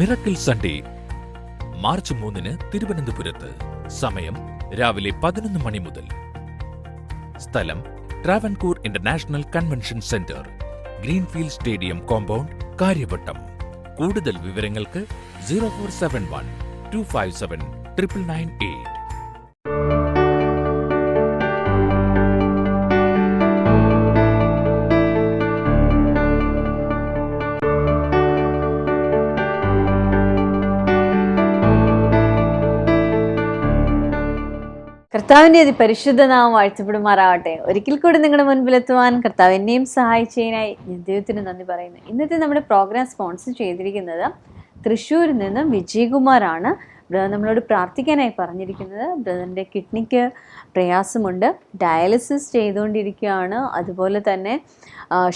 Miracle Sunday March 3 തിരുവനന്തപുരത്ത്. സമയം രാവിലെ 11 മണി മുതൽ. സ്ഥലം Travancore international convention centre, greenfield stadium compound, Karyavattom. കൂടുതൽ വിവരങ്ങൾക്ക് 0471 257 998. കർത്താവിൻ്റെ അതിപരിശുദ്ധ നാമം വാഴ്ത്തപ്പെടുമാറാവട്ടെ. ഒരിക്കൽ കൂടി നിങ്ങളുടെ മുൻപിലെത്തുവാൻ കർത്താവ് എന്നെയും സഹായിച്ചതിനായി ഞാൻ ദൈവത്തിന് നന്ദി പറയുന്നു. ഇന്നത്തെ നമ്മുടെ പ്രോഗ്രാം സ്പോൺസർ ചെയ്തിരിക്കുന്നത് തൃശ്ശൂരിൽ നിന്ന് വിജയകുമാറാണ്. ബ്രദർ നമ്മളോട് പ്രാർത്ഥിക്കാനായി പറഞ്ഞിരിക്കുന്നത്. ബ്രദറിൻ്റെ കിഡ്നിക്ക് പ്രയാസമുണ്ട്, ഡയാലിസിസ് ചെയ്തുകൊണ്ടിരിക്കുകയാണ്. അതുപോലെ തന്നെ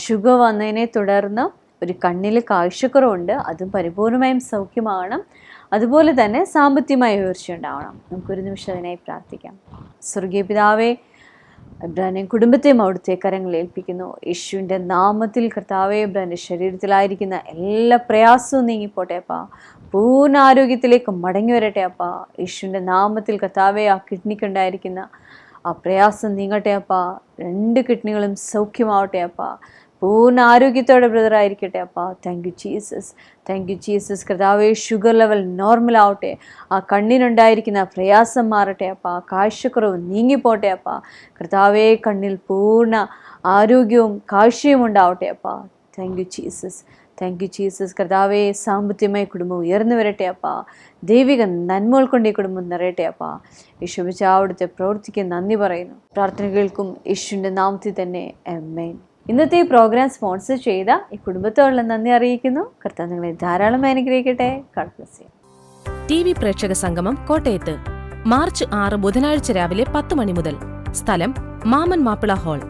ഷുഗർ വന്നതിനെ തുടർന്ന് ഒരു കണ്ണിൽ കാഴ്ചക്കുറവുണ്ട്, അതും പരിപൂർണമായും സൗഖ്യമാകണം. അതുപോലെ തന്നെ സാമ്പത്തികമായ ഉയർച്ച ഉണ്ടാവണം. നമുക്കൊരു നിമിഷം അതിനായി പ്രാർത്ഥിക്കാം. സ്വർഗീയ പിതാവേ, ഇബ്രാഹിം കുടുംബത്തെയും അവിടുത്തെ കരങ്ങളിൽ ഏൽപ്പിക്കുന്നു. യേശുവിൻ്റെ നാമത്തിൽ കർത്താവേ, ഇബ്രാഹിൻ്റെ ശരീരത്തിലായിരിക്കുന്ന എല്ലാ പ്രയാസവും നീങ്ങിപ്പോട്ടെ അപ്പാ. പൂർണ്ണ ആരോഗ്യത്തിലേക്ക് മടങ്ങി വരട്ടെ അപ്പാ. യേശുവിൻ്റെ നാമത്തിൽ കർത്താവേ, ആ കിഡ്നിക്കുണ്ടായിരിക്കുന്ന ആ പ്രയാസം നീങ്ങട്ടെ അപ്പാ. 2 കിഡ്നികളും സൗഖ്യമാവട്ടെ അപ്പാ. പൂർണ്ണ ആരോഗ്യത്തോടെ ബ്രദറായിരിക്കട്ടെ അപ്പാ. Thank you Jesus, thank you Jesus. കർത്താവേ, ഷുഗർ ലെവൽ നോർമലാവട്ടെ. ആ കണ്ണിനുണ്ടായിരിക്കുന്ന പ്രയാസം മാറട്ടെ അപ്പാ. കാഴ്ചക്കുറവ് നീങ്ങിപ്പോട്ടെ അപ്പാ. കർത്താവേ, കണ്ണിൽ പൂർണ്ണ ആരോഗ്യവും കാഴ്ചയും ഉണ്ടാവട്ടെ അപ്പാ. Thank you Jesus, thank you Jesus. കർത്താവേ, സാമ്പത്തികമായി കുടുംബം ഉയർന്നു വരട്ടെ അപ്പാ. ദൈവിക നന്മകൾ കൊണ്ട് ഈ കുടുംബം നിറയട്ടെ അപ്പാ. യേശുവിച്ച അവിടുത്തെ പ്രവൃത്തിക്ക് നന്ദി പറയുന്നു. പ്രാർത്ഥന കേൾക്കും യേശുവിൻ്റെ നാമത്തിൽ തന്നെ, ആമേൻ. ഇന്നത്തെ ഈ പ്രോഗ്രാം സ്പോൺസർ ചെയ്ത ഈ കുടുംബത്തോടുള്ള നന്ദി അറിയിക്കുന്നു. കർത്താവ് നിങ്ങളെ ധാരാളം അനുഗ്രഹിക്കട്ടെ. God bless you. TV പ്രേക്ഷക സംഗമം കോട്ടയത്ത് മാർച്ച് 6 ബുധനാഴ്ച രാവിലെ 10 മണി മുതൽ. സ്ഥലം മാമൻ മാപ്പിള ഹാൾ.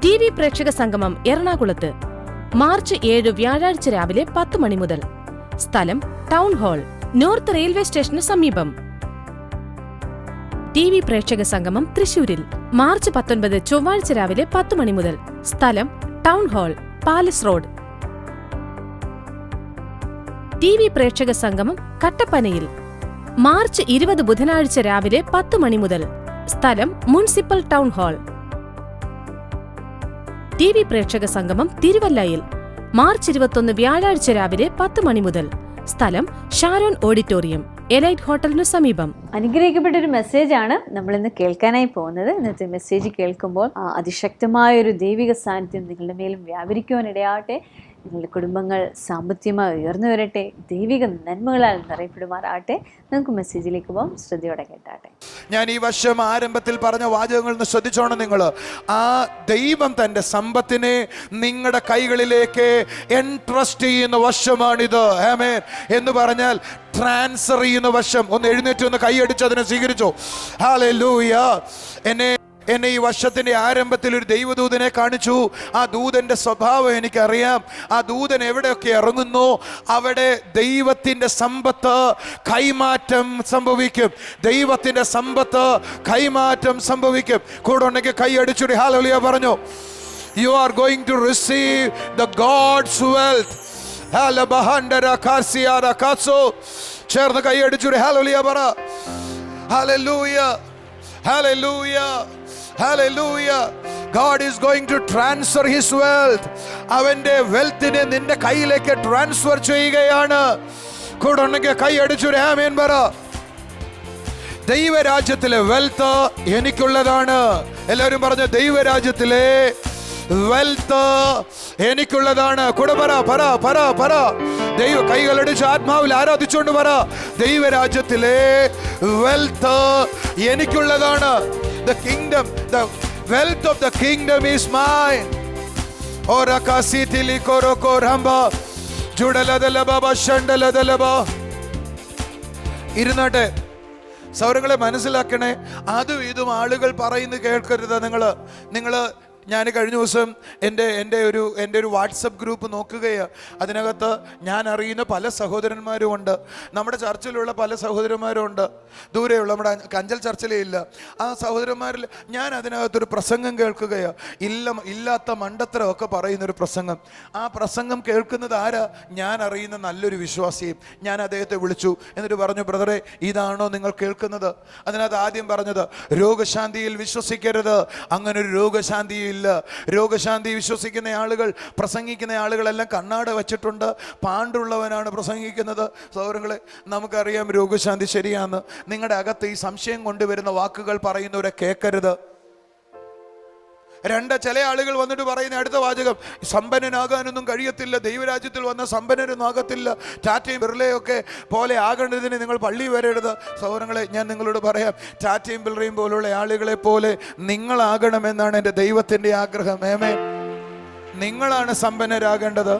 TV പ്രേക്ഷക സംഗമം എറണാകുളത്ത് മാർച്ച് 7 വ്യാഴാഴ്ച രാവിലെ 10 മണി മുതൽ. സ്ഥലം ടൗൺ ഹാൾ, നോർത്ത് റെയിൽവേ സ്റ്റേഷന് സമീപം. TV പ്രേക്ഷക സംഗമം തൃശൂരിൽ മാർച്ച് 19 ചൊവ്വാഴ്ച രാവിലെ 10 മണി മുതൽ. സ്ഥലം town hall, palace road. TV പ്രേക്ഷക സംഗമം കട്ടപ്പനയിൽ മാർച്ച് 20 ബുധനാഴ്ച രാവിലെ 10 മണി മുതൽ. സ്ഥലം മുനിസിപ്പൽ ടൗൺ ഹാൾ. TV പ്രേക്ഷക സംഗമം തിരുവല്ലയിൽ മാർച്ച് 21 വ്യാഴാഴ്ച രാവിലെ 10 മണി മുതൽ. സ്ഥലം ഷാരോൺ ഓഡിറ്റോറിയം, എലൈറ്റ് ഹോട്ടലിനു സമീപം. അനുഗ്രഹിക്കപ്പെട്ട ഒരു മെസ്സേജാണ് നമ്മൾ ഇന്ന് കേൾക്കാനായി പോകുന്നത്. ഇന്നത്തെ മെസ്സേജ് കേൾക്കുമ്പോൾ അതിശക്തമായൊരു ദൈവിക സാന്നിധ്യം നിങ്ങളുടെ മേലും വ്യാപരിക്കുവാനിടയാവട്ടെ. നിങ്ങളുടെ കുടുംബങ്ങൾ സാമ്പത്തികമായി ഉയർന്നു വരട്ടെ. ദൈവിക നന്മകളാൽ നിറയപ്പെടുമാറാകട്ടെ. നമുക്ക് മെസ്സേജിലേക്ക് പോകാം. ശ്രദ്ധയോടെ കേട്ടാട്ടെ. ഞാൻ ഈ വർഷം ആരംഭത്തിൽ പറഞ്ഞ വാചകങ്ങൾ ഒന്ന് ശ്രദ്ധിച്ചോണം നിങ്ങൾ. ആ ദൈവം തൻ്റെ സമ്പത്തിനെ നിങ്ങളുടെ കൈകളിലേക്ക് എൻട്രസ്റ്റ് ചെയ്യുന്ന വർഷമാണിത്. ആമേൻ എന്ന് പറഞ്ഞാൽ ട്രാൻസ്ഫർ ചെയ്യുന്ന വർഷം. ഒന്ന് എഴുന്നേറ്റ് ഒന്ന് കൈയടിച്ച് അതിനെ സ്വീകരിച്ചോ. ഹല്ലേലൂയ. എന്നെ ഈ വർഷത്തിൻ്റെ ആരംഭത്തിൽ ഒരു ദൈവദൂതനെ കാണിച്ചു. ആ ദൂതൻ്റെ സ്വഭാവം എനിക്കറിയാം. ആ ദൂതൻ എവിടെയൊക്കെ ഇറങ്ങുന്നു അവിടെ ദൈവത്തിൻ്റെ സമ്പത്ത് കൈമാറ്റം സംഭവിക്കും. ദൈവത്തിൻ്റെ സമ്പത്ത് കൈമാറ്റം സംഭവിക്കും. കൂടെ ഉണ്ടെങ്കിൽ കൈ അടിച്ചുടി ഹല്ലേലൂയ പറഞ്ഞു. You are going to receive the God's wealth. ചേർന്ന് കൈ അടിച്ചുടി ഹല്ലേലൂയ പറ. Hallelujah, hallelujah, hallelujah. God is going to transfer his wealth. അവന്റെ വെൽത്തിനെ നിന്റെ കയ്യിലേക്ക് ട്രാൻസ്ഫർ ചെയ്യുകയാണ്. കൂടെ ഉണ്ടെങ്കിൽ കൈ അടിച്ചൊരു ആമേൻ പറ. ദൈവരാജ്യത്തിലെ വെൽത്ത് എനിക്കുള്ളതാണ്. എല്ലാവരും പറഞ്ഞു, ദൈവരാജ്യത്തിലെ വെൽത്ത് എനിക്കുള്ളതാണ്. കൂടെ പറ പറ പറ പറ. ദൈവ കൈകളടിച്ച് ആത്മാവിൽ ആരാധിച്ചുകൊണ്ട് പറ, ദൈവരാജ്യത്തിലെ wealth എനിക്കുള്ളതാണ്. The kingdom, the wealth of the kingdom is mine. Ora kasitili koroko ramba judaladalaba shandalabalaba. ഇരുന്നാട്ടെ. സൗരങ്ങളെ മനസ്സിലാക്കണേ. അതും ഇതും ആളുകൾ പറയുന്നത് കേൾക്കരുത്. നിങ്ങൾ ഞാൻ കഴിഞ്ഞ ദിവസം എൻ്റെ ഒരു വാട്സപ്പ് ഗ്രൂപ്പ് നോക്കുകയാണ്. അതിനകത്ത് ഞാൻ അറിയുന്ന പല സഹോദരന്മാരും ഉണ്ട്, നമ്മുടെ ചർച്ചിലുള്ള പല സഹോദരന്മാരും ഉണ്ട്, ദൂരെയുള്ള നമ്മുടെ കഞ്ചൽ ചർച്ചിലേ ഇല്ല. ആ സഹോദരന്മാരിൽ ഞാൻ അതിനകത്തൊരു പ്രസംഗം കേൾക്കുകയാണ്. ഇല്ലാത്ത മണ്ടത്തരമൊക്കെ പറയുന്നൊരു പ്രസംഗം. ആ പ്രസംഗം കേൾക്കുന്നത് ആരാ? ഞാൻ അറിയുന്ന നല്ലൊരു വിശ്വാസിയും. ഞാൻ അദ്ദേഹത്തെ വിളിച്ചു, എന്നിട്ട് പറഞ്ഞു, ബ്രദറെ, ഇതാണോ നിങ്ങൾ കേൾക്കുന്നത്? അതിനകത്ത് ആദ്യം പറഞ്ഞത്, രോഗശാന്തിയിൽ വിശ്വസിക്കരുത്, അങ്ങനൊരു രോഗശാന്തി ഇല്ല. രോഗശാന്തി വിശ്വസിക്കുന്ന ആളുകൾ, പ്രസംഗിക്കുന്ന ആളുകളെല്ലാം കണ്ണാട വച്ചിട്ടുണ്ട്, പാണ്ടുള്ളവനാണ് പ്രസംഗിക്കുന്നത്. സഹോദരങ്ങളെ, നമുക്കറിയാം രോഗശാന്തി ശരിയാന്ന്. നിങ്ങളുടെ അകത്ത് ഈ സംശയം കൊണ്ടുവരുന്ന വാക്കുകൾ പറയുന്നവരെ കേൾക്കരുത്. ചില ആളുകൾ വന്നിട്ട് പറയുന്ന അടുത്ത വാചകം, സമ്പന്നനാകാനൊന്നും കഴിയത്തില്ല, ദൈവരാജ്യത്തിൽ വന്ന സമ്പന്നരൊന്നും ആകത്തില്ല, ടാറ്റയും ബിർളയൊക്കെ പോലെ ആകേണ്ടതിന് നിങ്ങൾ പള്ളി വരരുത്. സഹോദരങ്ങളെ, ഞാൻ നിങ്ങളോട് പറയാം, ടാറ്റയും ബിർളയും പോലുള്ള ആളുകളെ പോലെ നിങ്ങളാകണമെന്നാണ് എൻ്റെ ദൈവത്തിൻ്റെ ആഗ്രഹം. ആമേൻ. നിങ്ങളാണ് സമ്പന്നരാകേണ്ടത്.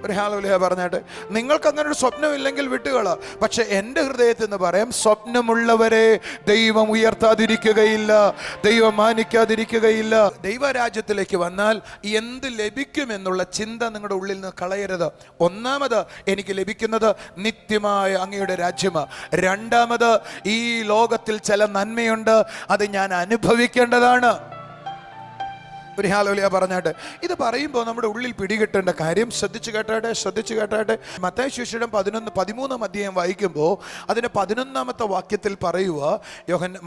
ഒരു ഹല്ലേലൂയ പറഞ്ഞാട്ടെ. നിങ്ങൾക്ക് അങ്ങനെ ഒരു സ്വപ്നമില്ലെങ്കിൽ വിട്ടുകള. പക്ഷെ എൻ്റെ ഹൃദയത്തിൽ നിന്ന് പറയാം, സ്വപ്നമുള്ളവരെ ദൈവം ഉയർത്താതിരിക്കുകയില്ല, ദൈവം മാനിക്കാതിരിക്കുകയില്ല. ദൈവരാജ്യത്തിലേക്ക് വന്നാൽ എന്ത് ലഭിക്കുമെന്നുള്ള ചിന്ത നിങ്ങളുടെ ഉള്ളിൽ നിന്ന് കളയരുത്. ഒന്നാമത്, എനിക്ക് ലഭിക്കുന്നത് നിത്യമായ അങ്ങയുടെ രാജ്യമാണ്. രണ്ടാമത്, ഈ ലോകത്തിൽ ചില നന്മയുണ്ട്, അത് ഞാൻ അനുഭവിക്കേണ്ടതാണ്. ഒരു ഹല്ലേലൂയ പറഞ്ഞാട്ടെ. ഇത് പറയുമ്പോൾ നമ്മുടെ ഉള്ളിൽ പിടികിട്ടേണ്ട കാര്യം ശ്രദ്ധിച്ചു കേട്ടാട്ടെ. മത്തായി സുവിശേഷം 13 അധ്യായം വായിക്കുമ്പോൾ അതിൻ്റെ 11 വാക്യത്തിൽ പറയുക,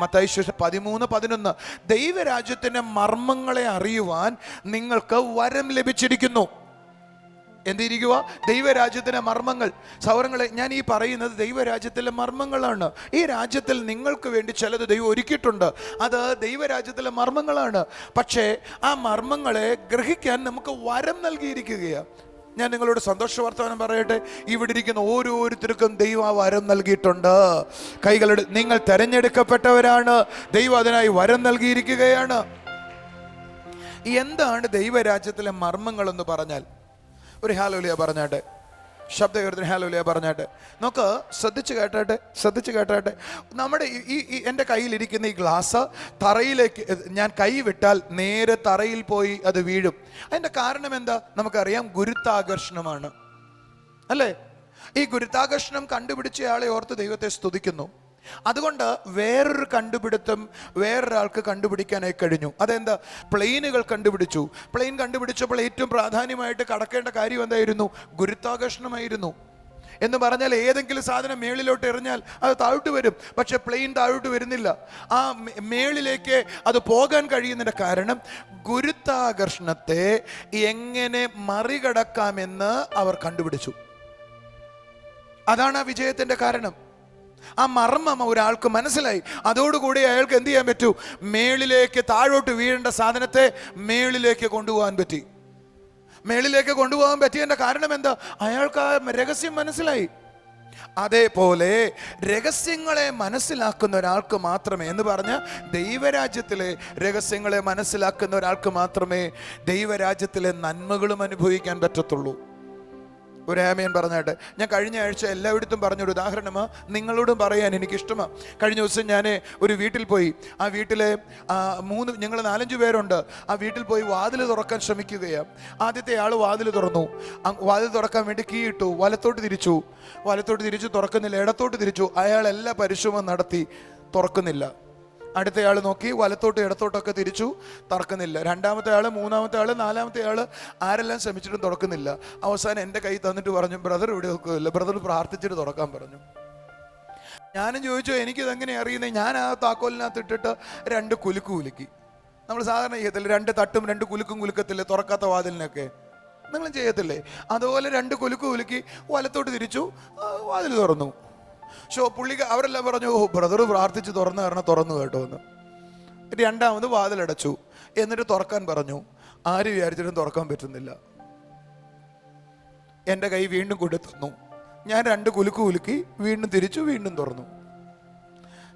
മത്തായി സുവിശേഷം 13:11, ദൈവരാജ്യത്തിൻ്റെ മർമ്മങ്ങളെ അറിയുവാൻ നിങ്ങൾക്ക് വരം ലഭിച്ചിരിക്കുന്നു. എന്തിരിക്കുക? ദൈവരാജ്യത്തിൻ്റെ മർമ്മങ്ങൾ. സഹോദരങ്ങളെ, ഞാൻ ഈ പറയുന്നത് ദൈവരാജ്യത്തിലെ മർമ്മങ്ങളാണ്. ഈ രാജ്യത്തിൽ നിങ്ങൾക്ക് വേണ്ടി ചിലത് ദൈവം ഒരുക്കിയിട്ടുണ്ട്, അത് ദൈവരാജ്യത്തിലെ മർമ്മങ്ങളാണ്. പക്ഷേ ആ മർമ്മങ്ങളെ ഗ്രഹിക്കാൻ നമുക്ക് വരം നൽകിയിരിക്കുകയാണ്. ഞാൻ നിങ്ങളോട് സന്തോഷ വർത്തമാനം പറയട്ടെ, ഇവിടെ ഇരിക്കുന്ന ഓരോരുത്തർക്കും ദൈവം ആ വരം നൽകിയിട്ടുണ്ട്. കൈകളുടെ, നിങ്ങൾ തെരഞ്ഞെടുക്കപ്പെട്ടവരാണ്, ദൈവം അതിനായി വരം നൽകിയിരിക്കുകയാണ്. എന്താണ് ദൈവരാജ്യത്തിലെ മർമ്മങ്ങൾ എന്ന് പറഞ്ഞാൽ? ഒരു ഹല്ലേലൂയ പറഞ്ഞാട്ടെ. ശബ്ദകീർത്തനം ഹല്ലേലൂയ പറഞ്ഞാട്ടെ. നമുക്ക് ശ്രദ്ധിച്ച് കേട്ടാട്ടെ. നമ്മുടെ ഈ എൻ്റെ കയ്യിലിരിക്കുന്ന ഈ ഗ്ലാസ് തറയിലേക്ക് ഞാൻ കൈ വിട്ടാൽ നേരെ തറയിൽ പോയി അത് വീഴും. അതിൻ്റെ കാരണം എന്താ? നമുക്കറിയാം, ഗുരുത്വാകർഷണമാണ്, അല്ലേ? ഈ ഗുരുത്വാകർഷണം കണ്ടുപിടിച്ചയാളെ ഓർത്ത് ദൈവത്തെ സ്തുതിക്കുന്നു. അതുകൊണ്ട് വേറൊരു കണ്ടുപിടുത്തം വേറൊരാൾക്ക് കണ്ടുപിടിക്കാനായി കഴിഞ്ഞു. അതെന്താ? പ്ലെയിനുകൾ കണ്ടുപിടിച്ചു. പ്ലെയിൻ കണ്ടുപിടിച്ചപ്പോൾ ഏറ്റവും പ്രാധാന്യമായിട്ട് കടക്കേണ്ട കാര്യം എന്തായിരുന്നു? ഗുരുത്വാകർഷണമായിരുന്നു. എന്ന് പറഞ്ഞാൽ ഏതെങ്കിലും സാധനം മേളിലോട്ട് എറിഞ്ഞാൽ അത് താഴോട്ട് വരും, പക്ഷെ പ്ലെയിൻ താഴോട്ട് വരുന്നില്ല. ആ മേളിലേക്ക് അത് പോകാൻ കഴിയുന്നതിൻ്റെ കാരണം ഗുരുത്വാകർഷണത്തെ എങ്ങനെ മറികടക്കാമെന്ന് അവർ കണ്ടുപിടിച്ചു. അതാണ് ആ വിജയത്തിൻ്റെ കാരണം. ആ മർമ്മം ഒരാൾക്ക് മനസ്സിലായി. അതോടുകൂടി അയാൾക്ക് എന്ത് ചെയ്യാൻ പറ്റൂ? മേളിലേക്ക്, താഴോട്ട് വീഴേണ്ട സാധനത്തെ മേളിലേക്ക് കൊണ്ടുപോകാൻ പറ്റി. മേളിലേക്ക് കൊണ്ടുപോകാൻ പറ്റിയതിൻ്റെ കാരണം എന്താ? അയാൾക്ക് ആ രഹസ്യം മനസ്സിലായി. അതേപോലെ രഹസ്യങ്ങളെ മനസ്സിലാക്കുന്ന ഒരാൾക്ക് മാത്രമേ, എന്ന് പറഞ്ഞ ദൈവരാജ്യത്തിലെ രഹസ്യങ്ങളെ മനസ്സിലാക്കുന്ന ഒരാൾക്ക് മാത്രമേ ദൈവരാജ്യത്തിലെ നന്മകളും അനുഭവിക്കാൻ പറ്റത്തുള്ളൂ. ഒരു ആമേൻ പറഞ്ഞാട്ടെ. ഞാൻ കഴിഞ്ഞ ആഴ്ച എല്ലായിടത്തും പറഞ്ഞൊരു ഉദാഹരണമാണ് നിങ്ങളോടും പറയാൻ എനിക്കിഷ്ടമാണ്. കഴിഞ്ഞ ദിവസം ഞാൻ ഒരു വീട്ടിൽ പോയി. ആ വീട്ടിലെ ഞങ്ങൾ 4-5 പേരുണ്ട്. ആ വീട്ടിൽ പോയി വാതിൽ തുറക്കാൻ ശ്രമിക്കുകയാണ്. ആദ്യത്തെ ആൾ വാതിൽ തുറന്നു. വാതിൽ തുറക്കാൻ വേണ്ടി കീ ഇട്ടു. വലത്തോട്ട് തിരിച്ചു തുറക്കുന്നില്ല. ഇടത്തോട്ട് തിരിച്ചു. അയാൾ എല്ലാ പരിശ്രമവും നടത്തി, തുറക്കുന്നില്ല. അടുത്തയാൾ നോക്കി, വലത്തോട്ട് ഇടത്തോട്ടൊക്കെ തിരിച്ചു, തുറക്കുന്നില്ല. രണ്ടാമത്തെ ആൾ, മൂന്നാമത്തെ ആൾ, നാലാമത്തെ ആൾ, ആരെല്ലാം ശ്രമിച്ചിട്ടും തുറക്കുന്നില്ല. അവസാനം എൻ്റെ കൈ തന്നിട്ട് പറഞ്ഞു, ബ്രദർ ഇവിടെ നോക്കില്ല, ബ്രദർ പ്രാർത്ഥിച്ചിട്ട് തുറക്കാൻ പറഞ്ഞു. ഞാനും ചോദിച്ചു, എനിക്കിതെങ്ങനെ അറിയുന്നത്? ഞാൻ ആ താക്കോലിനകത്ത് ഇട്ടിട്ട് 2 കുലുക്ക് കുലുക്കി. നമ്മൾ സാധാരണ ചെയ്യത്തില്ലേ? 2 തട്ടും 2 കുലുക്കും കുലുക്കത്തില്ലേ തുറക്കാത്ത വാതിലിനൊക്കെ? നിങ്ങൾ ചെയ്യത്തില്ലേ? അതുപോലെ 2 കുലുക്ക് കുലുക്കി വലത്തോട്ട് തിരിച്ചു, വാതിൽ തുറന്നു. അവരെല്ലാം പറഞ്ഞു, ഓ ബ്രദർ പ്രാർത്ഥിച്ച് തുറന്നു കാരണം തുറന്നു കേട്ടോ എന്ന്. രണ്ടാമത് വാതിലടച്ചു. എന്നിട്ട് തുറക്കാൻ പറഞ്ഞു. ആര് വിചാരിച്ചിട്ടും തുറക്കാൻ പറ്റുന്നില്ല. എൻ്റെ കൈ വീണ്ടും കൊണ്ടു തന്നു. ഞാൻ 2 കുലുക്ക് കുലുക്കി വീണ്ടും തിരിച്ചു, വീണ്ടും തുറന്നു.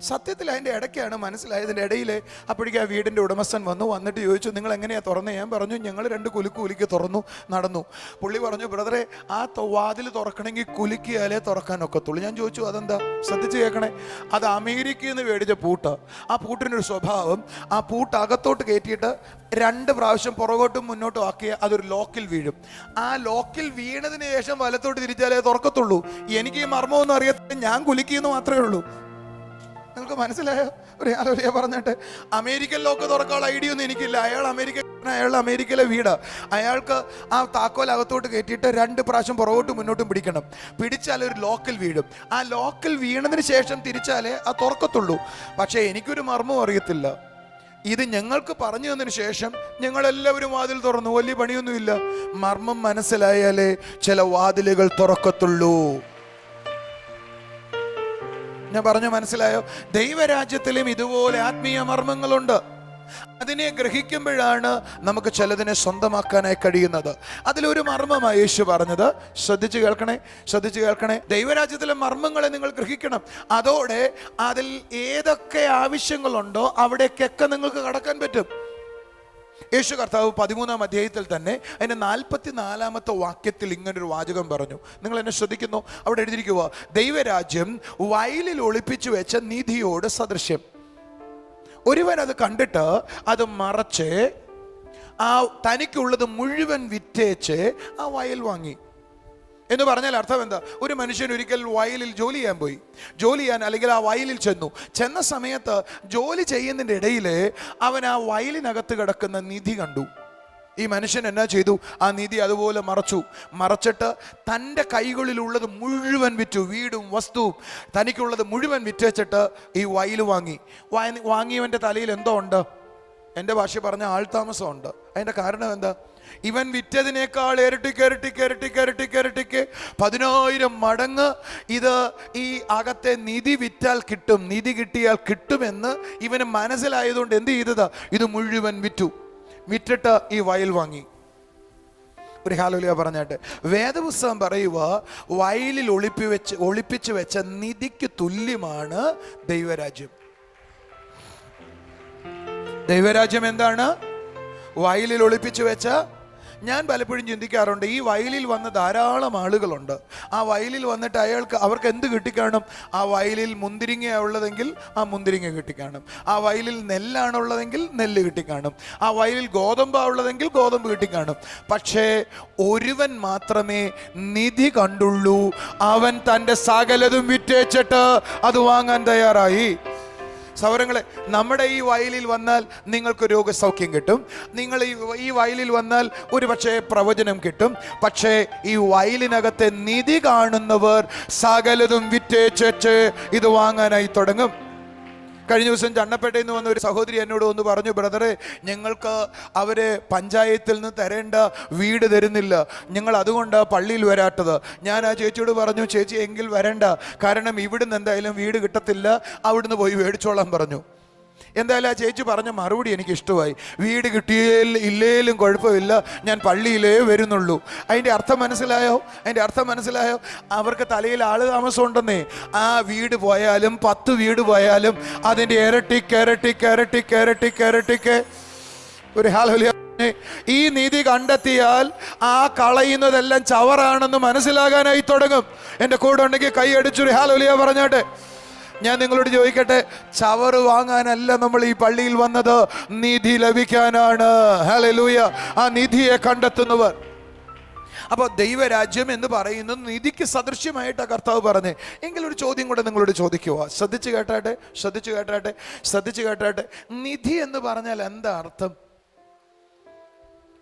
സത്യത്തിൽ അതിൻ്റെ ഇടയ്ക്കാണ് മനസ്സിലായതിൻ്റെ ഇടയിൽ. അപ്പോഴേക്കും ആ വീടിൻ്റെ ഉടമസ്ഥൻ വന്നിട്ട് ചോദിച്ചു, നിങ്ങൾ എങ്ങനെയാണ് തുറന്നത്? ഞാൻ പറഞ്ഞു, ഞങ്ങൾ 2 കുലുക്ക് തുറന്നു നടന്നു. പുള്ളി പറഞ്ഞു, ബ്രദറെ, ആ വാതിൽ തുറക്കണമെങ്കിൽ കുലുക്കിയാലേ തുറക്കാനൊക്കത്തുള്ളൂ. ഞാൻ ചോദിച്ചു, അതെന്താ? ശ്രദ്ധിച്ച് കേൾക്കണേ. അത് അമേരിക്കയിൽ നിന്ന് മേടിച്ച പൂട്ട്. ആ പൂട്ടിനൊരു സ്വഭാവം, ആ പൂട്ട് അകത്തോട്ട് കയറ്റിയിട്ട് 2 പ്രാവശ്യം പുറകോട്ടും മുന്നോട്ടും ആക്കിയ അതൊരു ലോക്കിൽ വീഴും. ആ ലോക്കിൽ വീണതിന് ശേഷം വലത്തോട്ട് തിരിച്ചാലേ തുറക്കത്തുള്ളൂ. എനിക്ക് ഈ മർമ്മമൊന്നും അറിയത്തില്ല, ഞാൻ കുലുക്കിയെന്ന് മാത്രമേ ഉള്ളൂ. നിങ്ങൾക്ക് മനസ്സിലായോ? ഒരു ആലോചന പറഞ്ഞിട്ട്, അമേരിക്കൻ ലോക്ക് തുറക്കാനുള്ള ഐഡിയ ഒന്നും എനിക്കില്ല. അയാൾ അമേരിക്കയിലെ വീട്. അയാൾക്ക് ആ താക്കോൽ അകത്തോട്ട് കയറ്റിയിട്ട് 2 പ്രാവശ്യം പുറകോട്ടും മുന്നോട്ടും പിടിക്കണം. പിടിച്ചാൽ ഒരു ലോക്കിൽ വീഴും. ആ ലോക്കിൽ വീണതിന് ശേഷം തിരിച്ചാലേ അത് തുറക്കത്തുള്ളൂ. പക്ഷേ എനിക്കൊരു മർമ്മം അറിയത്തില്ല. ഇത് ഞങ്ങൾക്ക് പറഞ്ഞു തന്നതിന് ശേഷം ഞങ്ങളെല്ലാവരും വാതിൽ തുറന്നു. വലിയ പണിയൊന്നുമില്ല. മർമ്മം മനസ്സിലായാലേ ചില വാതിലുകൾ തുറക്കത്തുള്ളൂ. ഞാൻ പറഞ്ഞു, മനസ്സിലായോ? ദൈവരാജ്യത്തിലും ഇതുപോലെ ആത്മീയ മർമ്മങ്ങളുണ്ട്. അതിനെ ഗ്രഹിക്കുമ്പോഴാണ് നമുക്ക് ചിലതിനെ സ്വന്തമാക്കാനായി കഴിയുന്നത്. അതിലൊരു മർമ്മമായി യേശു പറഞ്ഞത്. ശ്രദ്ധിച്ചു കേൾക്കണേ. ദൈവരാജ്യത്തിലെ മർമ്മങ്ങളെ നിങ്ങൾ ഗ്രഹിക്കണം. അതോടെ അതിൽ ഏതൊക്കെ ആവശ്യങ്ങളുണ്ടോ അവിടേക്കൊക്കെ നിങ്ങൾക്ക് കടക്കാൻ പറ്റും. യേശു കർത്താവ് 13-ാം അധ്യായത്തിൽ തന്നെ അതിൻ്റെ 44-ാമത്തെ വാക്യത്തിൽ ഇങ്ങനൊരു വാചകം പറഞ്ഞു. നിങ്ങൾ എന്നെ ശ്രദ്ധിക്കുന്നു? അവിടെ എഴുതിയിരിക്കുക, ദൈവരാജ്യം വയലിൽ ഒളിപ്പിച്ചു വെച്ച നിധിയോട് സദൃശ്യം. ഒരുവൻ അത് കണ്ടിട്ട് അത് മറച്ച് ആ തനിക്കുള്ളത് മുഴുവൻ വിറ്റേച്ച് ആ വയൽ വാങ്ങി. എന്ന് പറഞ്ഞാൽ അർത്ഥം എന്താ? ഒരു മനുഷ്യൻ ഒരിക്കൽ വയലിൽ ജോലി ചെയ്യാൻ അല്ലെങ്കിൽ ആ വയലിൽ ചെന്ന സമയത്ത് ജോലി ചെയ്യുന്നതിൻ്റെ ഇടയിൽ അവൻ ആ വയലിനകത്ത് കിടക്കുന്ന നിധി കണ്ടു. ഈ മനുഷ്യൻ എന്നാ ചെയ്തു? ആ നിധി അതുപോലെ മറച്ചിട്ട് തൻ്റെ കൈകളിലുള്ളത് മുഴുവൻ വിറ്റു. വീടും വസ്തുവും തനിക്കുള്ളത് മുഴുവൻ വിറ്റേച്ചിട്ട് ഈ വയൽ വാങ്ങിയവൻ്റെ തലയിൽ എന്തോ ഉണ്ട്? എൻ്റെ ഭാഷ പറഞ്ഞ ആൾതാമസമുണ്ട്. അതിൻ്റെ കാരണം എന്താ? ഇവൻ വിറ്റതിനേക്കാൾ ഇരട്ടിക്ക് 10,000 മടങ്ങ് ഇത് ഈ അകത്തെ നിധി വിറ്റാൽ കിട്ടും, നിധി കിട്ടിയാൽ കിട്ടുമെന്ന് ഇവന് മനസ്സിലായതുകൊണ്ട് എന്ത് ചെയ്തതാ? ഇത് മുഴുവൻ വിറ്റിട്ട് ഈ വയൽ വാങ്ങി. ഒരു ഹല്ലേലൂയ പറഞ്ഞാട്ട്. വേദപുസ്തകം പറയുക, വയലിൽ ഒളിപ്പിച്ചു വെച്ച നിധിക്ക് തുല്യമാണ് ദൈവരാജ്യം. ദൈവരാജ്യം എന്താണ്? വയലിൽ ഒളിപ്പിച്ചു വെച്ച. ഞാൻ പലപ്പോഴും ചിന്തിക്കാറുണ്ട്, ഈ വയലിൽ വന്ന ധാരാളം ആളുകളുണ്ട്. ആ വയലിൽ വന്നിട്ട് അവർക്ക് എന്ത് കിട്ടിക്കാണും? ആ വയലിൽ മുന്തിരിങ്ങ ഉള്ളതെങ്കിൽ ആ മുന്തിരിങ്ങ കിട്ടിക്കാണും. ആ വയലിൽ നെല്ലാണുള്ളതെങ്കിൽ നെല്ല് കിട്ടിക്കാണും. ആ വയലിൽ ഗോതമ്പാ ഉള്ളതെങ്കിൽ ഗോതമ്പ് കിട്ടിക്കാണും. പക്ഷേ ഒരുവൻ മാത്രമേ നിധി കണ്ടുള്ളൂ. അവൻ തൻ്റെ സകലതും വിറ്റേച്ചിട്ട് അത് വാങ്ങാൻ തയ്യാറായി. സഹോദരങ്ങളെ, നമ്മുടെ ഈ വയലിൽ വന്നാൽ നിങ്ങൾക്ക് രോഗസൗഖ്യം കിട്ടും. നിങ്ങൾ ഈ വയലിൽ വന്നാൽ ഒരു പക്ഷേ പ്രവചനം കിട്ടും. പക്ഷേ ഈ വയലിനകത്തെ നിധി കാണുന്നവർ സകലതും വിറ്റേച്ച് ഇത് വാങ്ങാനായി തുടങ്ങും. കഴിഞ്ഞ ദിവസം ചണ്ണപ്പേട്ടയിൽ നിന്ന് വന്ന ഒരു സഹോദരി എന്നോട് ഒന്ന് പറഞ്ഞു, ബ്രദറെ, ഞങ്ങൾക്ക് അവര് പഞ്ചായത്തിൽ നിന്ന് തരേണ്ട വീട് തരുന്നില്ല, ഞങ്ങൾ അതുകൊണ്ടാണ് പള്ളിയിൽ വരാത്തത്. ഞാൻ ആ ചേച്ചിയോട് പറഞ്ഞു, ചേച്ചി എങ്കിൽ വരണ്ട, കാരണം ഇവിടുന്ന് എന്തായാലും വീട് കിട്ടത്തില്ല, അവിടുന്ന് പോയി മേടിച്ചോളാൻ പറഞ്ഞു. എന്തായാലും ആ ചേച്ചി പറഞ്ഞ മറുപടി എനിക്ക് ഇഷ്ടമായി. വീട് ഇല്ലേലും കുഴപ്പമില്ല, ഞാൻ പള്ളിയിലേ വരുന്നുള്ളൂ. അതിൻ്റെ അർത്ഥം മനസ്സിലായോ? അവർക്ക് തലയിൽ ആള് താമസം ഉണ്ടെന്നേ. ആ വീട് പോയാലും 10 വീട് പോയാലും അതിൻ്റെ ഇരട്ടിക്ക് ഒരു ഹല്ലേലൂയ. ഈ നീതി കണ്ടെത്തിയാൽ ആ കളയുന്നതെല്ലാം ചവറാണെന്ന് മനസ്സിലാകാനായി തുടങ്ങും. എൻ്റെ കൂടെ ഉണ്ടെങ്കിൽ കൈയടിച്ചൊരു ഹല്ലേലൂയ പറഞ്ഞാട്ടെ. ഞാൻ നിങ്ങളോട് ചോദിക്കട്ടെ, ചവറ് വാങ്ങാനല്ല നമ്മൾ ഈ പള്ളിയിൽ വന്നത്, നിധി ലഭിക്കാനാണ്. ഹല്ലേലൂയ. ആ നിധിയെ കണ്ടെത്തുന്നവർ. അപ്പോൾ ദൈവരാജ്യം എന്ന് പറയുന്നത് നിധിക്ക് സദൃശ്യമായിട്ടാണ് കർത്താവ് പറഞ്ഞേ. എങ്കിലൊരു ചോദ്യം കൂടെ നിങ്ങളോട് ചോദിക്കുക. ശ്രദ്ധിച്ചു കേട്ടാട്ടെ. നിധി എന്ന് പറഞ്ഞാൽ എന്താ അർത്ഥം?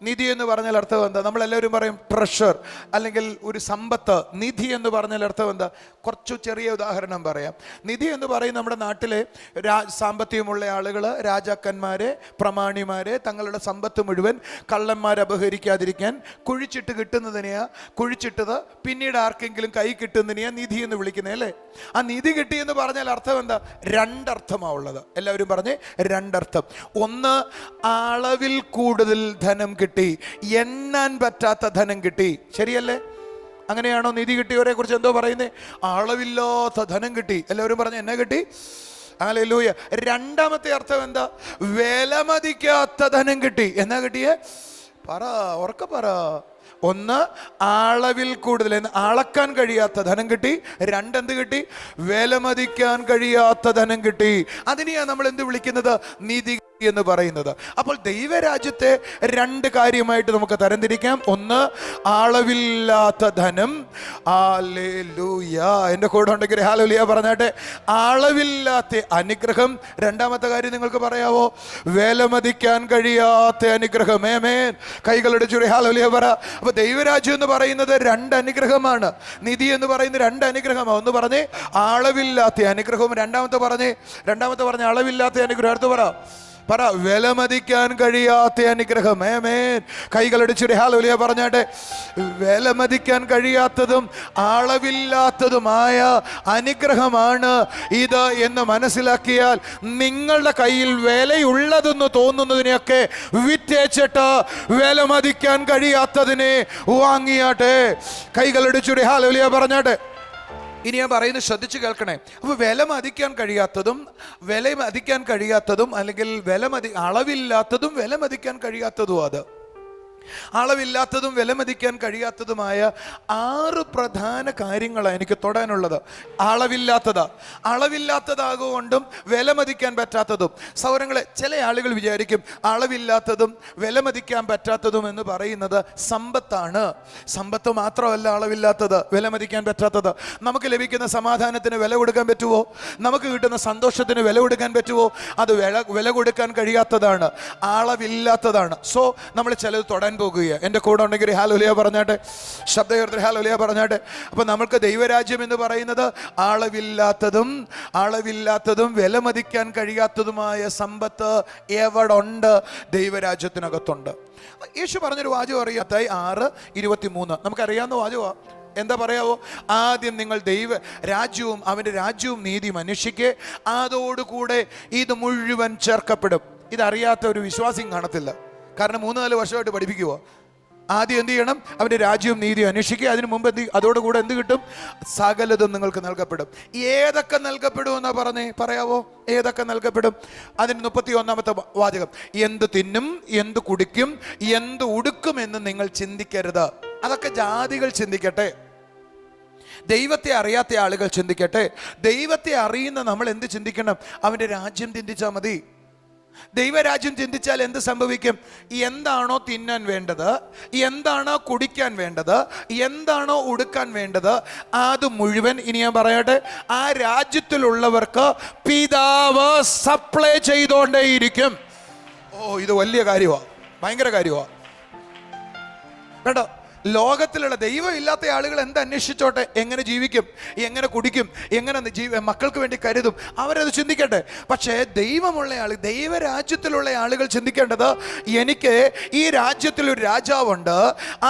നിധി എന്ന് പറഞ്ഞാൽ അർത്ഥം എന്താ? നമ്മളെല്ലാവരും പറയും ട്രഷർ, അല്ലെങ്കിൽ ഒരു സമ്പത്ത്. നിധി എന്ന് പറഞ്ഞാൽ അർത്ഥം എന്താ? കുറച്ചു ചെറിയ ഉദാഹരണം പറയാം. നിധി എന്ന് പറയും നമ്മുടെ നാട്ടിലെ സാമ്പത്തികമുള്ള ആളുകൾ, രാജാക്കന്മാരെ, പ്രമാണിമാരെ തങ്ങളുടെ സമ്പത്ത് മുഴുവൻ കള്ളന്മാരെ അപഹരിക്കാതിരിക്കാൻ കുഴിച്ചിട്ട് കിട്ടുന്നതിനെയാ, കുഴിച്ചിട്ടത് പിന്നീട് ആർക്കെങ്കിലും കൈ കിട്ടുന്നതിനെയാ നിധി എന്ന് വിളിക്കുന്നത്, അല്ലേ? ആ നിധി കിട്ടി എന്ന് പറഞ്ഞാൽ അർത്ഥം എന്താ? 2 അർത്ഥമാണ് ഉള്ളത്. എല്ലാവരും പറഞ്ഞേ, 2 അർത്ഥം. ഒന്ന്, അളവിൽ കൂടുതൽ ധനം കിട്ടി, എണ്ണാൻ പറ്റാത്ത ധനം കിട്ടി. ശരിയല്ലേ? അങ്ങനെയാണോ നിധി കിട്ടിയവരെ കുറിച്ച് എന്തോ പറയുന്നേ? അളവില്ലാത്ത ധനം കിട്ടി. എല്ലാവരും പറഞ്ഞ എന്നെ കിട്ടി? ഹല്ലേലൂയ. രണ്ടാമത്തെ അർത്ഥം എന്താ? വിലമതിക്കാത്ത ധനം കിട്ടി. എന്നാ കിട്ടിയേ? പറ, ഉറക്കെ പറ. ഒന്ന്, അളവിൽ കൂടുതൽ, അളക്കാൻ കഴിയാത്ത ധനം കിട്ടി. രണ്ടെന്ത് കിട്ടി? വിലമതിക്കാൻ കഴിയാത്ത ധനം കിട്ടി. അതിനെയാ നമ്മൾ എന്ത് വിളിക്കുന്നത്? നിധി എന്ന് പറയുന്നത്. അപ്പോൾ ദൈവരാജ്യത്തെ രണ്ട് കാര്യമായിട്ട് നമുക്ക് തരംതിരിക്കാം. ഒന്ന്, അളവില്ലാത്ത ധനം. ഹല്ലേലൂയ. എൻ്റെ കൂടെ ഉണ്ടെങ്കിൽ ഹല്ലേലൂയ പറഞ്ഞാട്ടെ. അളവില്ലാത്ത അനുഗ്രഹം. രണ്ടാമത്തെ കാര്യം നിങ്ങൾക്ക് പറയാവോ? വിലമതിക്കാൻ കഴിയാത്ത അനുഗ്രഹം. ആമേൻ. കൈകളുടെ ചുരി ഹല്ലേലൂയ പറ. അപ്പൊ ദൈവരാജ്യം എന്ന് പറയുന്നത് രണ്ട് അനുഗ്രഹമാണ്. നിധി എന്ന് പറയുന്നത് രണ്ട് അനുഗ്രഹമാണ്. ഒന്ന് പറഞ്ഞേ അളവില്ലാത്ത അനുഗ്രഹവും, രണ്ടാമത്തെ പറഞ്ഞേ അളവില്ലാത്ത അനുഗ്രഹം. അടുത്ത് പറ, വിലമതിക്കാൻ കഴിയാത്ത അനുഗ്രഹം. ആമേൻ. കൈകളടിച്ചിട്ട് ഹല്ലേലൂയ പറഞ്ഞാട്ടെ. വിലമതിക്കാൻ കഴിയാത്തതും അളവില്ലാത്തതുമായ അനുഗ്രഹമാണ് ഇത് എന്ന് മനസ്സിലാക്കിയാൽ നിങ്ങളുടെ കയ്യിൽ വിലയുള്ളതെന്ന് തോന്നുന്നതിനെയൊക്കെ വിറ്റേച്ചിട്ട് വിലമതിക്കാൻ കഴിയാത്തതിനെ വാങ്ങിയാട്ടെ. കൈകളടിച്ചിട്ട് ഹല്ലേലൂയ പറഞ്ഞാട്ടെ. ഇനി ഞാൻ പറയുന്നത് ശ്രദ്ധിച്ച് കേൾക്കണേ. അപ്പോൾ വില മതിക്കാൻ കഴിയാത്തതും അല്ലെങ്കിൽ അളവില്ലാത്തതും വില മതിക്കാൻ കഴിയാത്തതും, അത് അളവില്ലാത്തതും വിലമതിക്കാൻ കഴിയാത്തതുമായ 6 പ്രധാന കാര്യങ്ങളാണ് എനിക്ക് തൊടാനുള്ളത്. അളവില്ലാത്തതാകൊണ്ടും വിലമതിക്കാൻ പറ്റാത്തതും. സൗരങ്ങളെ, ചില ആളുകൾ വിചാരിക്കും അളവില്ലാത്തതും വിലമതിക്കാൻ പറ്റാത്തതും എന്ന് പറയുന്നത് സമ്പത്താണ്. സമ്പത്ത് മാത്രമല്ല അളവില്ലാത്തത്, വിലമതിക്കാൻ പറ്റാത്തത്. നമുക്ക് ലഭിക്കുന്ന സമാധാനത്തിന് വില കൊടുക്കാൻ പറ്റുമോ? നമുക്ക് കിട്ടുന്ന സന്തോഷത്തിന് വില കൊടുക്കാൻ പറ്റുമോ? അത് വില കൊടുക്കാൻ കഴിയാത്തതാണ്, അളവില്ലാത്തതാണ്. സോ നമ്മൾ ചിലത് തൊടാൻ പോകുക. എൻ്റെ കൂടെ ഉണ്ടെങ്കിൽ ഹല്ലേലൂയ പറഞ്ഞാട്ടെ. ശബ്ദയോർത്തിൽ ഹല്ലേലൂയ പറഞ്ഞാട്ടെ. അപ്പൊ നമുക്ക് ദൈവരാജ്യം എന്ന് പറയുന്നത് അളവില്ലാത്തതും വിലമതിക്കാൻ കഴിയാത്തതുമായ സമ്പത്ത് എവിടെ ഉണ്ട്? ദൈവരാജ്യത്തിനകത്തുണ്ട്. യേശു പറഞ്ഞൊരു വാചകം അറിയാത്തായി 6:23 നമുക്കറിയാവുന്ന വാചകമാണ്. എന്താ പറയാവോ? ആദ്യം നിങ്ങൾ ദൈവരാജ്യവും അവൻ്റെ രാജ്യവും നീതിയും അന്വേഷിക്കുക, അതോടുകൂടെ ഇത് മുഴുവൻ ചേർക്കപ്പെടും. ഇതറിയാത്ത ഒരു വിശ്വാസിയും കാണത്തില്ല. കാരണം 3-4 വർഷമായിട്ട് പഠിപ്പിക്കുവോ? ആദ്യം എന്ത് ചെയ്യണം? അവൻ്റെ രാജ്യവും നീതിയും അന്വേഷിക്കുക, അതിനു മുമ്പ് അതോടുകൂടെ എന്ത് കിട്ടും? സകലതും നിങ്ങൾക്ക് നൽകപ്പെടും. ഏതൊക്കെ നൽകപ്പെടും എന്നാ പറയാവോ? ഏതൊക്കെ നൽകപ്പെടും? അതിന് 31-ാമത്തെ വാചകം, എന്ത് തിന്നും, എന്ത് കുടിക്കും, എന്ത് ഉടുക്കും എന്ന് നിങ്ങൾ ചിന്തിക്കരുത്. അതൊക്കെ ജാതികൾ ചിന്തിക്കട്ടെ, ദൈവത്തെ അറിയാത്ത ആളുകൾ ചിന്തിക്കട്ടെ. ദൈവത്തെ അറിയുന്ന നമ്മൾ എന്ത് ചിന്തിക്കണം? അവൻ്റെ രാജ്യം ചിന്തിച്ചാൽ മതി. ദൈവരാജ്യം ചിന്തിച്ചാൽ എന്ത് സംഭവിക്കും? എന്താണോ തിന്നാൻ വേണ്ടത്, എന്താണോ കുടിക്കാൻ വേണ്ടത്, എന്താണോ ഉടുക്കാൻ വേണ്ടത്, അത് മുഴുവൻ, ഇനി ഞാൻ പറയട്ടെ, ആ രാജ്യത്തിലുള്ളവർക്ക് പിതാവ് സപ്ലൈ ചെയ്തുകൊണ്ടേയിരിക്കും. ഇത് വലിയ കാര്യമാണ്, ഭയങ്കര കാര്യമാണ് കേട്ടോ. ലോകത്തിലുള്ള ദൈവം ഇല്ലാത്ത ആളുകൾ എന്ത് അന്വേഷിച്ചോട്ടെ? എങ്ങനെ ജീവിക്കും, എങ്ങനെ കുടിക്കും, എങ്ങനെ മക്കൾക്ക് വേണ്ടി കരുതും, അവരത് ചിന്തിക്കട്ടെ. പക്ഷേ ദൈവമുള്ള ആൾ, ദൈവരാജ്യത്തിലുള്ള ആളുകൾ ചിന്തിക്കേണ്ടത്, എനിക്ക് ഈ രാജ്യത്തിലൊരു രാജാവുണ്ട്,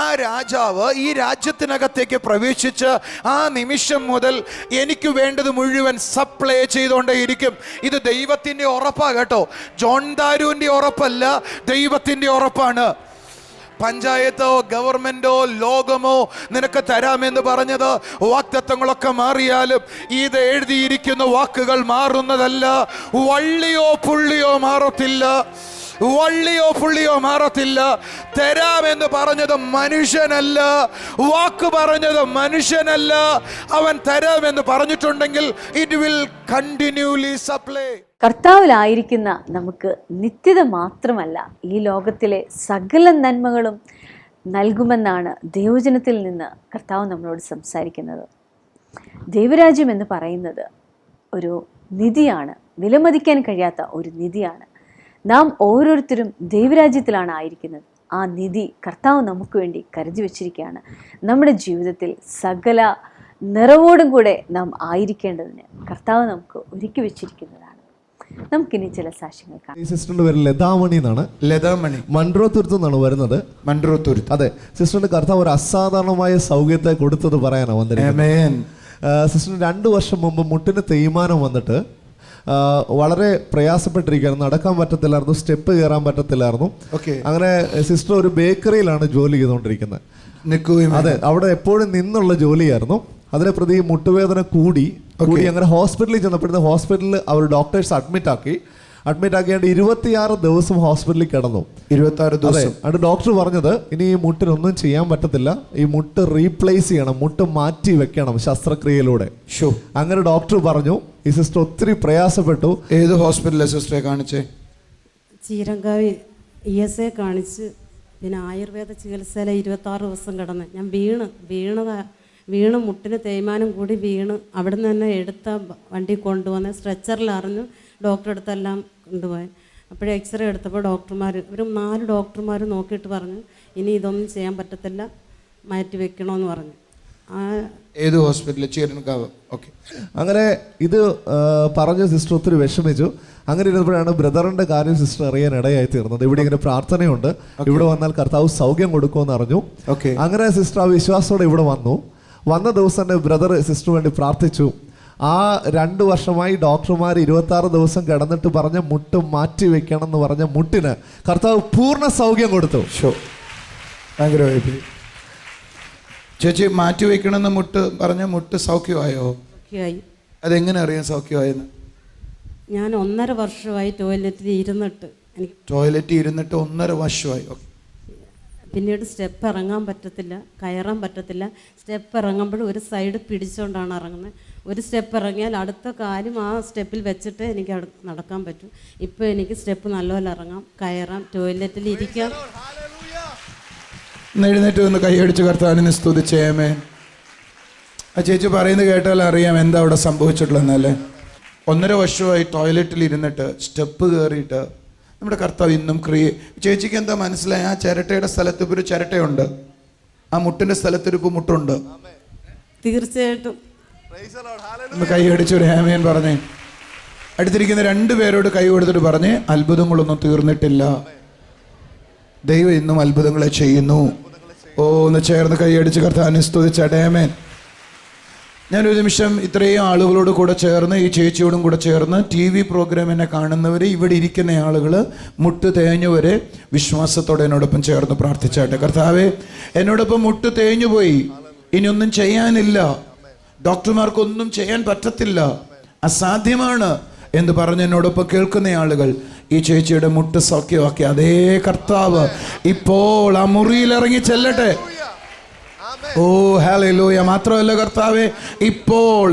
ആ രാജാവ് ഈ രാജ്യത്തിനകത്തേക്ക് പ്രവേശിച്ച് ആ നിമിഷം മുതൽ എനിക്ക് വേണ്ടത് മുഴുവൻ സപ്ലൈ ചെയ്തുകൊണ്ടേയിരിക്കും. ഇത് ദൈവത്തിൻ്റെ ഉറപ്പാണ് കേട്ടോ. ജോൺ ദാരുവിൻ്റെ ഉറപ്പല്ല, ദൈവത്തിൻ്റെ ഉറപ്പാണ്. പഞ്ചായത്തോ ഗവൺമെന്റോ ലോകമോ നിനക്ക് തരാമെന്ന് പറഞ്ഞത്, വാഗ്ദത്തങ്ങളൊക്കെ മാറിയാലും ഇത് എഴുതിയിരിക്കുന്ന വാക്കുകൾ മാറുന്നതല്ല. വള്ളിയോ പുള്ളിയോ മാറത്തില്ല. തരാമെന്ന് പറഞ്ഞത് മനുഷ്യനല്ല, വാക്ക് പറഞ്ഞത് മനുഷ്യനല്ല. അവൻ തരാമെന്ന് പറഞ്ഞിട്ടുണ്ടെങ്കിൽ ഇറ്റ് വിൽ കണ്ടിന്യൂലി സപ്ലൈ. കർത്താവിലായിരിക്കുന്ന നമുക്ക് നിത്യത മാത്രമല്ല, ഈ ലോകത്തിലെ സകല നന്മകളും നൽകുമെന്നാണ് ദൈവവചനത്തിൽ നിന്ന് കർത്താവ് നമ്മളോട് സംസാരിക്കുന്നത്. ദൈവരാജ്യം എന്ന് പറയുന്നത് ഒരു നിധിയാണ്, വിലമതിക്കാൻ കഴിയാത്ത ഒരു നിധിയാണ്. നാം ഓരോരുത്തരും ദൈവരാജ്യത്തിലാണ് ആയിരിക്കുന്നത്. ആ നിധി കർത്താവ് നമുക്ക് വേണ്ടി കരുതി വച്ചിരിക്കുകയാണ്. നമ്മുടെ ജീവിതത്തിൽ സകല നിറവോടും കൂടെ നാം ആയിരിക്കേണ്ടതിന് കർത്താവ് നമുക്ക് ഒരുക്കി വെച്ചിരിക്കുന്നതാണ്. നമുക്കിനി ചില സാക്ഷ്യങ്ങൾ കാണാം. ഈ സിസ്റ്ററിന്റെ പേര് ലതാമണി എന്നാണ്. ലതാമണി മൺട്രോത്തുരുത്ത് എന്നാണ് വരുന്നത്. മൺട്രോത്തുരുത്ത്. അതെ, സിസ്റ്ററിന്റെ കർത്താവ് ഒരു അസാധാരണമായ സൗഖ്യത്തെ കൊടുത്തത് പറയാനാണ് വന്നിരിക്കുന്നത്. സിസ്റ്ററിന് 2 വർഷം മുമ്പ് മുട്ടിന് തേയ്മാനം വന്നിട്ട് വളരെ പ്രയാസപ്പെട്ടിരിക്കുകയായിരുന്നു. നടക്കാൻ പറ്റത്തില്ലായിരുന്നു, സ്റ്റെപ്പ് കയറാൻ പറ്റത്തില്ലായിരുന്നു. അങ്ങനെ സിസ്റ്റർ ഒരു ബേക്കറിയിലാണ് ജോലി ചെയ്തുകൊണ്ടിരിക്കുന്നത്. അതെ, അവിടെ എപ്പോഴും നിന്നുള്ള ജോലിയായിരുന്നു. അതിനെ പ്രതി മുട്ടുവേദന കൂടി അങ്ങനെ ഹോസ്പിറ്റലിൽ ചെന്നപ്പോഴത്തെ ഹോസ്പിറ്റലിൽ അവർ ഡോക്ടേഴ്സ് അഡ്മിറ്റ് ആക്കിയാണ്ട് 26 ദിവസം ഹോസ്പിറ്റലിൽ കിടന്നു. 26 ദിവസം. അത് ഡോക്ടർ പറഞ്ഞത് ഇനി ഈ മുട്ടിനൊന്നും ചെയ്യാൻ പറ്റത്തില്ല, ഈ മുട്ട് റീപ്ലേസ് ചെയ്യണം, മുട്ട് മാറ്റി വെക്കണം ശസ്ത്രക്രിയയിലൂടെ. അങ്ങനെ ഡോക്ടർ പറഞ്ഞു. ഈ സിസ്റ്റർ ഒത്തിരി പ്രയാസപ്പെട്ടു. ഏത് ഹോസ്പിറ്റലിലെ സിസ്റ്ററെ കാണിച്ചേ? ചീരങ്കാവി ESA കാണിച്ച്, പിന്നെ ആയുർവേദ ചികിത്സയിലെ 26 ദിവസം കിടന്ന് ഞാൻ വീണ് മുട്ടിന് തേയ്മാനം കൂടി വീണ് അവിടെ നിന്ന് തന്നെ എടുത്ത വണ്ടി കൊണ്ടുവന്ന് സ്ട്രെച്ചറിൽ അറിഞ്ഞു ഡോക്ടറെ അടുത്തെല്ലാം കൊണ്ടുപോയി. അപ്പോഴേ എക്സ്റേ എടുത്തപ്പോൾ ഒരു 4 ഡോക്ടർമാർ നോക്കിയിട്ട് പറഞ്ഞു ഇനി ഇതൊന്നും ചെയ്യാൻ പറ്റത്തില്ല, മാറ്റി വെക്കണമെന്ന് പറഞ്ഞു. ഏത് ഹോസ്പിറ്റലിൽ? ചീരൻകാവ്. ഓക്കെ. അങ്ങനെ ഇത് പറഞ്ഞ സിസ്റ്റർ ഒത്തിരി വിഷമിച്ചു. അങ്ങനെ ഇരുന്നപ്പോഴാണ് ബ്രദറിന്റെ കാര്യം സിസ്റ്റർ അറിയാൻ ഇടയായി തീർന്നത്. ഇവിടെ ഇങ്ങനെ പ്രാർത്ഥനയുണ്ട്, ഇവിടെ വന്നാൽ കർത്താവ് സൗഖ്യം കൊടുക്കുമെന്ന് അറിഞ്ഞു. അങ്ങനെ സിസ്റ്റർ ആ വിശ്വാസത്തോടെ ഇവിടെ വന്ന ദിവസം തന്നെ ബ്രദർ സിസ്റ്റർ വേണ്ടി പ്രാർത്ഥിച്ചു. ആ 2 വർഷമായി ഡോക്ടർമാർ 26 ദിവസം കിടന്നിട്ട് പറഞ്ഞ മുട്ട് മാറ്റി വെക്കണം എന്ന് പറഞ്ഞ മുട്ടിന് കർത്താവ് പൂർണ്ണ സൗഖ്യം കൊടുത്തു. ഭയങ്കരമായി. ചേച്ചി മാറ്റി വെക്കണമെന്ന് പറഞ്ഞ മുട്ട് സൗഖ്യമായോ? അതെങ്ങനെ അറിയാം സൗഖ്യമായെന്ന്? ഞാൻ 1.5 വർഷമായി ടോയ്ലറ്റിൽ ഇരുന്നിട്ട് 1.5 വർഷമായി. പിന്നീട് സ്റ്റെപ്പ് ഇറങ്ങാൻ പറ്റത്തില്ല, കയറാൻ പറ്റത്തില്ല. സ്റ്റെപ്പ് ഇറങ്ങുമ്പോൾ ഒരു സൈഡ് പിടിച്ചുകൊണ്ടാണ് ഇറങ്ങുന്നത്. ഒരു സ്റ്റെപ്പ് ഇറങ്ങിയാൽ അടുത്ത കാലും ആ സ്റ്റെപ്പിൽ വെച്ചിട്ട് എനിക്ക് നടക്കാൻ പറ്റും. ഇപ്പോൾ എനിക്ക് സ്റ്റെപ്പ് നല്ലപോലെ ഇറങ്ങാം, കയറാം, ടോയ്ലറ്റിൽ ഇരിക്കാം. എഴുന്നേറ്റ് ഒന്ന് കൈയടിച്ച് കർത്താവിനെ സ്തുതിച്ചേമേ. ആ ചേച്ചി പറയുന്നത് കേട്ടാൽ അറിയാം എന്താ അവിടെ സംഭവിച്ചിട്ടുള്ളതെന്നല്ലേ. 1.5 വർഷമായി ടോയ്ലറ്റിൽ ഇരുന്നിട്ട് സ്റ്റെപ്പ് കയറിയിട്ട് നമ്മുടെ കർത്താവ് ഇന്നും ചേച്ചിക്ക് എന്താ മനസ്സിലായി? ആ ചിരട്ടയുടെ സ്ഥലത്ത് ഇപ്പോൾ ഒരു ചിരട്ടയുണ്ട്, ആ മുട്ടിന്റെ സ്ഥലത്തൊരു മുട്ടുണ്ട്. തീർച്ചയായിട്ടും ഒന്ന് കൈയടിച്ചൊരു ആമേൻ പറഞ്ഞേ. അടുത്തിരിക്കുന്ന 2 പേരോട് കൈ കൊടുത്തിട്ട് പറഞ്ഞേ, അത്ഭുതങ്ങളൊന്നും തീർന്നിട്ടില്ല, ദൈവം ഇന്നും അത്ഭുതങ്ങളെ ചെയ്യുന്നു. ഒന്ന് ചേർന്ന് കൈയടിച്ച് കർത്താവിനെ സ്തുതിച്ചാട്ടെ. ആമേൻ. ഞാനൊരു നിമിഷം ഇത്രയും ആളുകളോട് കൂടെ ചേർന്ന്, ഈ ചേച്ചിയോടും കൂടെ ചേർന്ന് TV പ്രോഗ്രാം എന്നെ കാണുന്നവർ, ഇവിടെ ഇരിക്കുന്ന ആളുകൾ, മുട്ട് തേഞ്ഞവരെ വിശ്വാസത്തോടെ എന്നോടൊപ്പം ചേർന്ന് പ്രാർത്ഥിച്ചാട്ടെ. കർത്താവേ, എന്നോടൊപ്പം മുട്ട് തേഞ്ഞുപോയി, ഇനിയൊന്നും ചെയ്യാനില്ല, ഡോക്ടർമാർക്കൊന്നും ചെയ്യാൻ പറ്റത്തില്ല, അസാധ്യമാണ് എന്ന് പറഞ്ഞ് എന്നോടൊപ്പം കേൾക്കുന്ന ആളുകൾ, ഈ ചേച്ചിയുടെ മുട്ട് സൗഖ്യമാക്കി അതേ കർത്താവ് ഇപ്പോൾ ആ മുറിയിൽ ഇറങ്ങി ചെല്ലട്ടെ. ഓ ഹല്ലേലൂയ. മാത്രമല്ല കർത്താവേ, ഇപ്പോൾ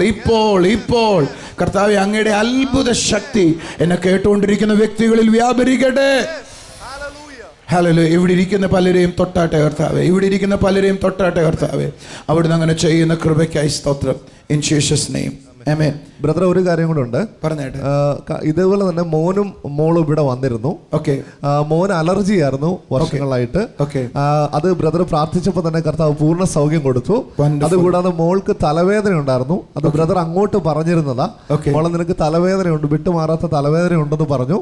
കർത്താവേ, അങ്ങയുടെ അത്ഭുത ശക്തി എന്നെ കേട്ടുകൊണ്ടിരിക്കുന്ന വ്യക്തികളിൽ വ്യാപരിക്കട്ടെ. ഹല്ലേലൂയ. ഇവിടെ ഇരിക്കുന്ന പലരെയും തൊട്ടാട്ടെ കർത്താവേ, അവിടുന്ന് അങ്ങനെ ചെയ്യുന്ന കൃപയ്ക്കായി സ്തോത്രം. In Jesus name. Amen. Brother, ഒരു കാര്യം കൂടെ ഉണ്ട് പറഞ്ഞേട്ടെ. ഇതേപോലെ തന്നെ മോനും മോളും ഇവിടെ വന്നിരുന്നു. മോന് അലർജി ആയിരുന്നു വർഷങ്ങളായിട്ട്. അത് ബ്രദർ പ്രാർത്ഥിച്ചപ്പോൾ തന്നെ കർത്താവ് പൂർണ്ണ സൗഖ്യം കൊടുത്തു. അതുകൂടാതെ മോൾക്ക് തലവേദന ഉണ്ടായിരുന്നു. അത് ബ്രദർ അങ്ങോട്ട് പറഞ്ഞിരുന്നതാ, മോളെ നിനക്ക് തലവേദനയുണ്ട്, വിട്ടുമാറാത്ത തലവേദന ഉണ്ടെന്ന് പറഞ്ഞു.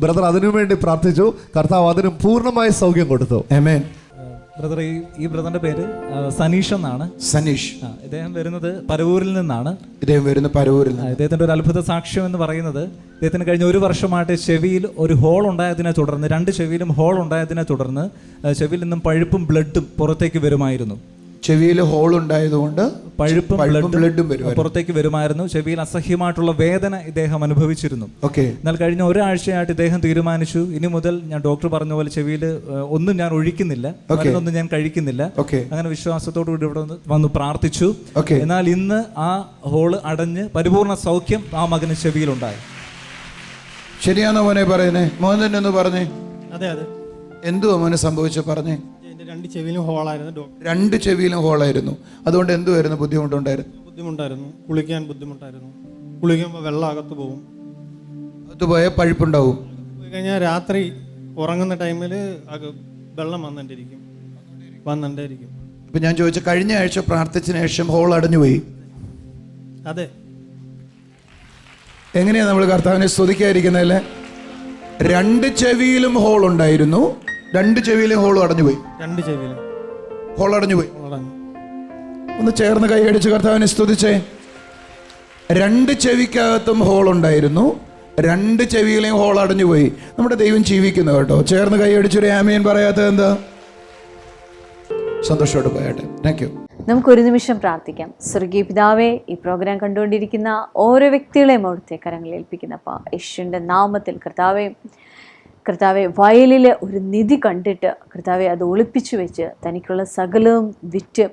ബ്രദർ അതിനു വേണ്ടി പ്രാർത്ഥിച്ചു, കർത്താവ് അതിനും പൂർണ്ണമായി സൗഖ്യം കൊടുത്തു. ആമേൻ. ബ്രദർ, ഈ ബ്രദറിന്റെ പേര് സനീഷ് എന്നാണ്. സനീഷ്. ഇദ്ദേഹം വരുന്നത് പരവൂരിൽ നിന്നാണ്. ഇദ്ദേഹത്തിന്റെ ഒരു അത്ഭുത സാക്ഷ്യം എന്ന് പറയുന്നത്, ഇദ്ദേഹത്തിന് കഴിഞ്ഞ 1 വർഷമായിട്ട് ചെവിയിൽ ഒരു ഹോൾ ഉണ്ടായതിനെ തുടർന്ന്, 2 ചെവിയിലും ഹോൾ ഉണ്ടായതിനെ തുടർന്ന് ചെവിയിൽ നിന്നും പഴുപ്പും ബ്ലഡും പുറത്തേക്ക് വരുമായിരുന്നു. ചെവിയിൽ ഹോൾ ഉണ്ടായതുകൊണ്ട് പഴുപ്പും ബ്ലഡും പുറത്തേക്ക് വരുമായിരുന്നു. ചെവിയിൽ അസഹ്യമായിട്ടുള്ള വേദന ഇദ്ദേഹം അനുഭവിച്ചിരുന്നു. എന്നാൽ കഴിഞ്ഞ 1 ആഴ്ചയായിട്ട് ഇദ്ദേഹം തീരുമാനിച്ചു, ഇനി മുതൽ ഞാൻ ഡോക്ടർ പറഞ്ഞ പോലെ ചെവിയിൽ ഒന്നും ഞാൻ ഒഴിക്കുന്നില്ല, മരുന്നൊന്നും ഞാൻ കഴിക്കുന്നില്ല. അങ്ങനെ വിശ്വാസത്തോടു കൂടി ഇവിടെ വന്ന് പ്രാർത്ഥിച്ചു. എന്നാൽ ഇന്ന് ആ ഹോള് അടഞ്ഞ് പരിപൂർണ സൗഖ്യം ആ മകന് ചെവിയിലുണ്ടായി. ശരിയാണോ മോനെ പറയുന്നേ? മോൻ തന്നെ ഒന്ന് പറഞ്ഞേ. അതെ. എന്തുവാ മോനെ സംഭവിച്ചു? പറഞ്ഞേ. 2 ചെവിയിലും ഹോളായിരുന്നു. 2 ചെവിയിലും ഹോളായിരുന്നു. അതുകൊണ്ട് എന്തുവായിരുന്നു? ബുദ്ധിമുട്ടായിരുന്നു. കുളിക്കാൻ ബുദ്ധിമുട്ടായിരുന്നു. കുളിക്കുമ്പോൾ വെള്ളം അകത്ത് പോകും. അകത്ത് പോയാൽ പഴുപ്പുണ്ടാവും. പോയി കഴിഞ്ഞാൽ രാത്രി ഉറങ്ങുന്ന ടൈമിൽ വെള്ളം വന്നിട്ടിരിക്കും. ഇപ്പൊ ഞാൻ ചോദിച്ച, കഴിഞ്ഞ ആഴ്ച പ്രാർത്ഥിച്ചതിന് ശേഷം ഹോൾ അടഞ്ഞുപോയി. അതെ. എങ്ങനെയാ നമ്മൾ കർത്താവിനെ സ്തുതിക്കാതിരിക്കുന്നതല്ലേ? 2 ചെവിയിലും ഹോൾ ഉണ്ടായിരുന്നു. 2 ചെവിയിലും ഹോൾ അടഞ്ഞുപോയി. 2 ചെവിയിലും ഹോൾ അടഞ്ഞുപോയി. ഒന്ന് ചേർന്ന് കൈയടിച്ച് കർത്താവിനെ സ്തുതിച്ചേ. 2 ചെവിക്കകത്തും ഹോൾ ഉണ്ടായിരുന്നു. 2 ചെവിയിലെയും ഹോൾ അടഞ്ഞുപോയി. നമ്മുടെ ദൈവം ജീവിക്കുന്നു കേട്ടോ. ചേർന്ന് കൈയടിച്ചൊരു ആമേൻ പറയാത്തത് എന്താ? സന്തോഷത്തോടെ പോയാട്ടെ. Thank you. നമുക്കൊരു നിമിഷം പ്രാർത്ഥിക്കാം. സ്വർഗീയ പിതാവേ, ഈ പ്രോഗ്രാം കണ്ടുകൊണ്ടിരിക്കുന്ന ഓരോ വ്യക്തികളെയും അവിടുത്തെ കരങ്ങളിൽ ഏൽപ്പിക്കുന്നപ്പ യേശുവിൻ്റെ നാമത്തിൽ കർത്താവെ വയലിൽ ഒരു നിധി കണ്ടിട്ട് കർത്താവെ അത് ഒളിപ്പിച്ചു വെച്ച് തനിക്കുള്ള സകലവും വിറ്റ്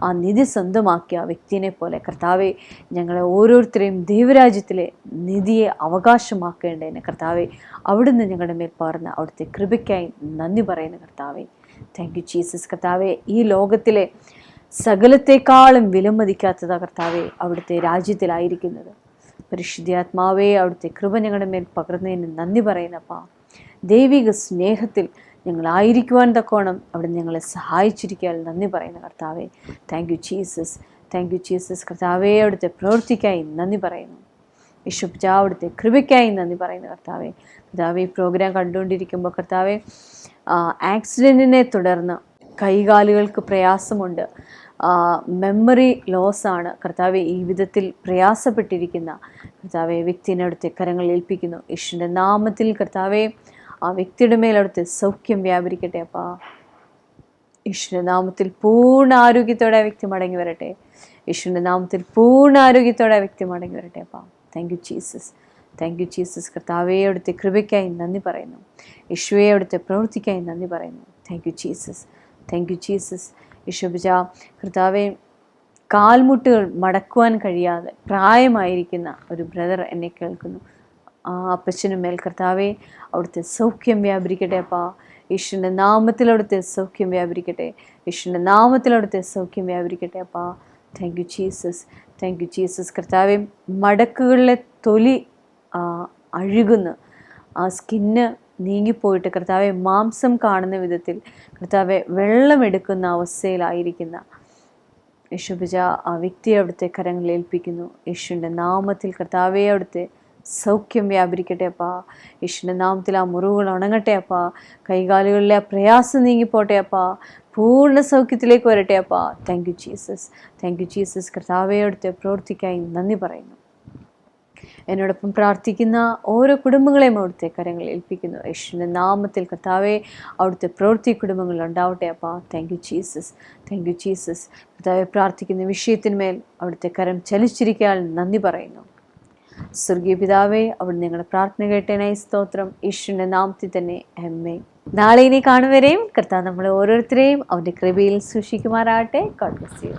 ആ നിധി സ്വന്തമാക്കിയ വ്യക്തിനെ പോലെ കർത്താവെ ഞങ്ങളെ ഓരോരുത്തരെയും ദൈവരാജ്യത്തിലെ നിധിയെ അവകാശമാക്കേണ്ടതിന് കർത്താവെ അവിടുന്ന് ഞങ്ങളുടെ മേൽ പകർന്ന അവിടുത്തെ കൃപയ്ക്കായി നന്ദി പറയുന്ന കർത്താവെ. Thank you Jesus. കർത്താവെ ഈ ലോകത്തിലെ സകലത്തെക്കാളും വിലമതിക്കാത്തതാ കർത്താവെ അവിടുത്തെ രാജ്യത്തിലായിരിക്കുന്നത്. പരിശുദ്ധാത്മാവേ, അവിടുത്തെ കൃപ ഞങ്ങളുടെ മേൽ പകർന്നതിന് നന്ദി പറയുന്നപ്പാ. ദൈവിക സ്നേഹത്തിൽ ഞങ്ങളായിരിക്കുവാൻ തക്കോണം അവിടെ ഞങ്ങളെ സഹായിച്ചിരിക്കാൻ നന്ദി പറയുന്ന കർത്താവെ. Thank you Jesus. Thank you Jesus. കർത്താവെ അവിടുത്തെ പ്രവൃത്തിക്കായി നന്ദി പറയുന്നു. യേശുപിതാ അവിടുത്തെ കൃപയ്ക്കായി നന്ദി പറയുന്ന കർത്താവെ. കർത്താവെ ഈ പ്രോഗ്രാം കണ്ടുകൊണ്ടിരിക്കുമ്പോൾ കർത്താവെ ആക്സിഡൻറ്റിനെ തുടർന്ന് കൈകാലുകൾക്ക് പ്രയാസമുണ്ട്, മെമ്മറി ലോസാണ് കർത്താവെ, ഈ വിധത്തിൽ പ്രയാസപ്പെട്ടിരിക്കുന്ന കർത്താവെ വ്യക്തിനെ അവിടുത്തെ കരങ്ങളിൽ ഏൽപ്പിക്കുന്നു. യേശുവിൻ്റെ നാമത്തിൽ കർത്താവെ ആ വ്യക്തിയുടെ മേൽ അവിടുത്തെ സൗഖ്യം വ്യാപരിക്കട്ടെ അപ്പാ. യേശുവിൻ്റെ നാമത്തിൽ പൂർണ്ണ ആരോഗ്യത്തോടെ ആ വ്യക്തി മടങ്ങി വരട്ടെ. യേശുവിൻ്റെ നാമത്തിൽ പൂർണ്ണ ആരോഗ്യത്തോടെ ആ വ്യക്തി മടങ്ങി വരട്ടെ അപ്പാ. Thank you Jesus. Thank you Jesus. കർത്താവെ അവിടുത്തെ കൃപയ്ക്കായി നന്ദി പറയുന്നു. യേശുവെ അവിടുത്തെ പ്രവൃത്തിക്കായി നന്ദി പറയുന്നു. Thank you Jesus. Thank you Jesus. യേശുപിതാ കർത്താവെ കാൽമുട്ടുകൾ മടക്കുവാൻ കഴിയാതെ പ്രായമായിരിക്കുന്ന ഒരു ബ്രദർ എന്നെ കേൾക്കുന്നു. ആ അപ്പച്ചനും മേൽ കർത്താവെ അവിടുത്തെ സൗഖ്യം വ്യാപരിക്കട്ടെ അപ്പാ. യേശുവിൻ്റെ നാമത്തിൽ അവിടുത്തെ സൗഖ്യം വ്യാപരിക്കട്ടെ. യേശുവിൻ്റെ നാമത്തിൽ അവിടുത്തെ സൗഖ്യം വ്യാപരിക്കട്ടെ അപ്പാ. Thank you Jesus. Thank you Jesus. കർത്താവെ മടക്കുകളിലെ തൊലി അഴുകുന്നു, ആ സ്കിന്ന് നീങ്ങിപ്പോയിട്ട് കർത്താവെ മാംസം കാണുന്ന വിധത്തിൽ കർത്താവെ വെള്ളമെടുക്കുന്ന അവസ്ഥയിലായിരിക്കുന്ന യേശുപിജ ആ വ്യക്തിയെ അവിടുത്തെ കരങ്ങളിൽ ഏൽപ്പിക്കുന്നു. യേശുവിൻ്റെ നാമത്തിൽ കർത്താവെ അവിടുത്തെ സൗഖ്യം വ്യാപരിക്കട്ടെ അപ്പാ. യേശുവിൻ്റെ നാമത്തിൽ ആ മുറിവുകൾ ഉണങ്ങട്ടെ അപ്പാ. കൈകാലുകളിലെ ആ പ്രയാസം നീങ്ങിപ്പോട്ടെ അപ്പാ. പൂർണ്ണ സൗഖ്യത്തിലേക്ക് വരട്ടെ അപ്പാ. Thank you Jesus. Thank you Jesus. കർത്താവെ അവിടുത്തെ പ്രവൃത്തിക്കായി നന്ദി പറയുന്നു. എന്നോടൊപ്പം പ്രാർത്ഥിക്കുന്ന ഓരോ കുടുംബങ്ങളെയും അവിടുത്തെ കരങ്ങളിൽ ഏൽപ്പിക്കുന്നു. യേശുവിൻ്റെ നാമത്തിൽ കർത്താവെ അവിടുത്തെ പ്രവൃത്തി കുടുംബങ്ങളിൽ ഉണ്ടാവട്ടെ അപ്പാ. Thank you Jesus. Thank you Jesus. കർത്താവെ പ്രാർത്ഥിക്കുന്ന വിഷയത്തിന്മേൽ അവിടുത്തെ കരം ചലിച്ചിരിക്കാൻ നന്ദി പറയുന്നു. സ്വർഗീയ പിതാവേ, അവിടെ നിങ്ങളുടെ പ്രാർത്ഥന കേട്ടതിനായി സ്തോത്രം. യേശുവിൻ്റെ നാമത്തിൽ തന്നെ ആമേൻ. നാളെ ഇനി കാണുവരെയും കർത്താവ് നമ്മളെ ഓരോരുത്തരെയും അവൻ്റെ കൃപയിൽ സൂക്ഷിക്കുമാറാകട്ടെ. God bless you.